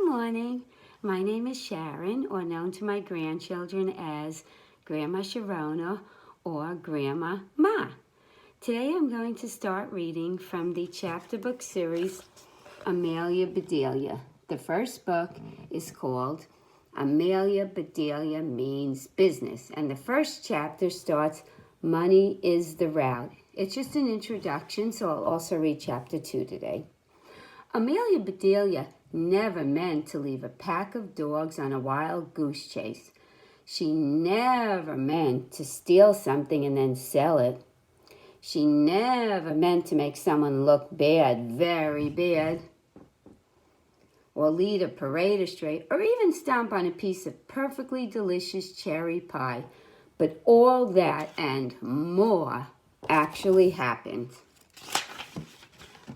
morning. My name is Sharon, or known to my grandchildren as Grandma Sharona or Grandma Ma. Today I'm going to start reading from the chapter book series, Amelia Bedelia. The first book is called Amelia Bedelia Means Business, and the first chapter starts, Money is the Route. It's just an introduction, so I'll also read chapter 2 today. Amelia Bedelia never meant to leave a pack of dogs on a wild goose chase. She never meant to steal something and then sell it. She never meant to make someone look bad, very bad, or lead a parade astray, or even stomp on a piece of perfectly delicious cherry pie. But all that and more actually happened.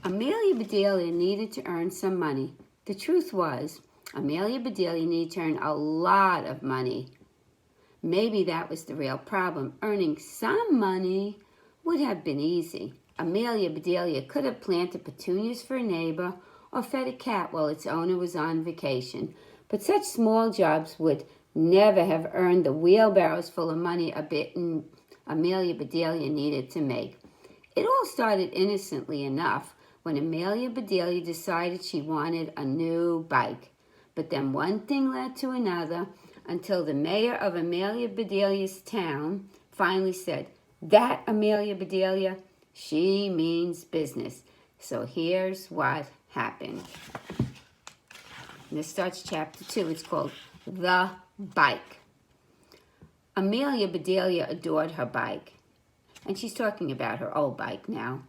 Amelia Bedelia needed to earn some money. The truth was, Amelia Bedelia needed to earn a lot of money. Maybe that was the real problem. Earning some money would have been easy. Amelia Bedelia could have planted petunias for a neighbor or fed a cat while its owner was on vacation. But such small jobs would never have earned the wheelbarrows full of money Amelia Bedelia needed to make. It all started innocently enough when Amelia Bedelia decided she wanted a new bike. But then one thing led to another until the mayor of Amelia Bedelia's town finally said, "That Amelia Bedelia, she means business." So here's what happened. And this starts chapter 2. It's called The Bike. Amelia Bedelia adored her bike. And she's talking about her old bike now.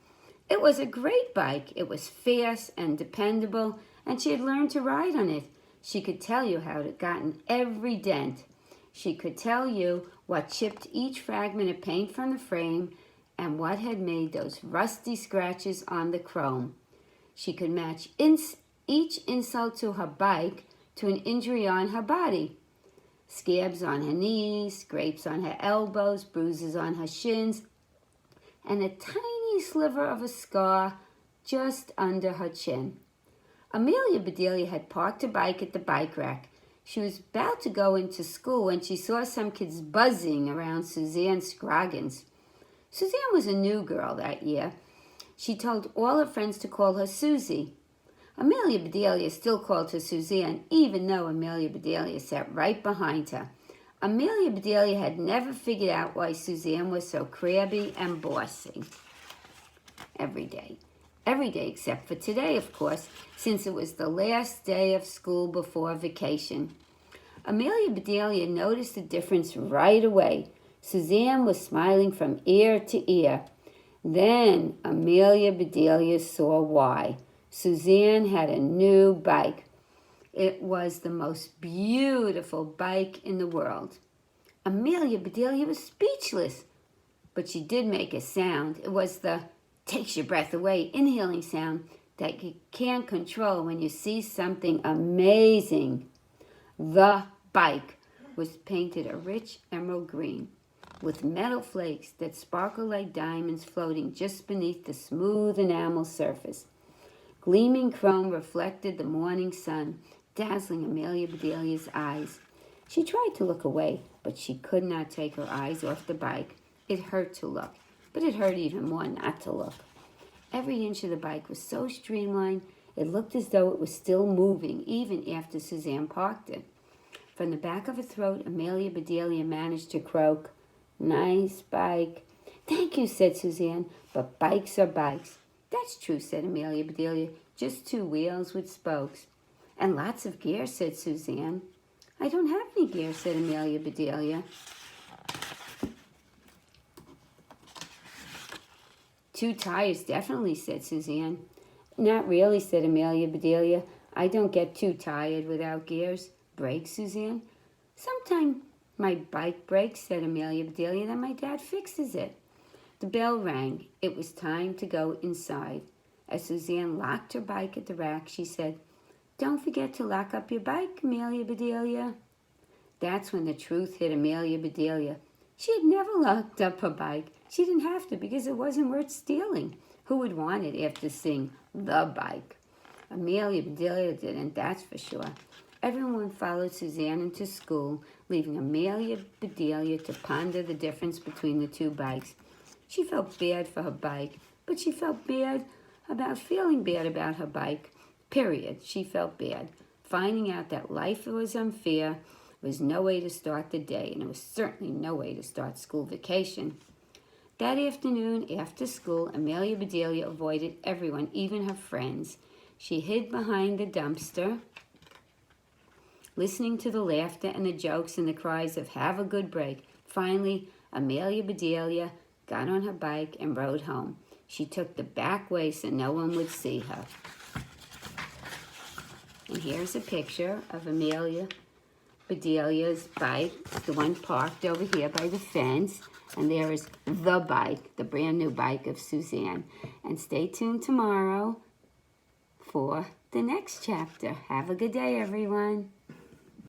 It was a great bike. It was fast and dependable, and she had learned to ride on it. She could tell you how it had gotten every dent. She could tell you what chipped each fragment of paint from the frame and what had made those rusty scratches on the chrome. She could match each insult to her bike to an injury on her body. Scabs on her knees, scrapes on her elbows, bruises on her shins, and a tiny sliver of a scar just under her chin. Amelia Bedelia had parked her bike at the bike rack. She was about to go into school when she saw some kids buzzing around Suzanne Scroggins. Suzanne was a new girl that year. She told all her friends to call her Susie. Amelia Bedelia still called her Suzanne, even though Amelia Bedelia sat right behind her. Amelia Bedelia had never figured out why Suzanne was so crabby and bossy. Every day except for today, of course, since it was the last day of school before vacation. Amelia Bedelia noticed the difference right away. Suzanne was smiling from ear to ear. Then Amelia Bedelia saw why. Suzanne had a new bike. It was the most beautiful bike in the world. Amelia Bedelia was speechless, but she did make a sound. It was the takes your breath away inhaling sound that you can't control when you see something amazing. The bike was painted a rich emerald green with metal flakes that sparkled like diamonds floating just beneath the smooth enamel surface. Gleaming chrome reflected the morning sun, dazzling Amelia Bedelia's eyes. She tried to look away, but she could not take her eyes off the bike. It hurt to look, but it hurt even more not to look. Every inch of the bike was so streamlined, it looked as though it was still moving, even after Suzanne parked it. From the back of her throat, Amelia Bedelia managed to croak, "Nice bike." "Thank you," said Suzanne, "but bikes are bikes." "That's true," said Amelia Bedelia, "just two wheels with spokes." "And lots of gear," said Suzanne. "I don't have any gear," said Amelia Bedelia. "Two tires, definitely," said Suzanne. "Not really," said Amelia Bedelia. "I don't get too tired without gears." "Brakes, Suzanne?" "Sometime my bike breaks," said Amelia Bedelia, "then my dad fixes it." The bell rang. It was time to go inside. As Suzanne locked her bike at the rack, she said, "Don't forget to lock up your bike, Amelia Bedelia." That's when the truth hit Amelia Bedelia. She had never locked up her bike. She didn't have to because it wasn't worth stealing. Who would want it after seeing The Bike? Amelia Bedelia didn't, that's for sure. Everyone followed Suzanne into school, leaving Amelia Bedelia to ponder the difference between the two bikes. She felt bad for her bike, but she felt bad about feeling bad about her bike. Period. She felt bad. Finding out that life was unfair was no way to start the day, and it was certainly no way to start school vacation. That afternoon, after school, Amelia Bedelia avoided everyone, even her friends. She hid behind the dumpster, listening to the laughter and the jokes and the cries of "have a good break." Finally, Amelia Bedelia got on her bike and rode home. She took the back way so no one would see her. And here's a picture of Amelia Bedelia's bike, the one parked over here by the fence. And there is the bike, the brand new bike of Suzanne. And stay tuned tomorrow for the next chapter. Have a good day, everyone.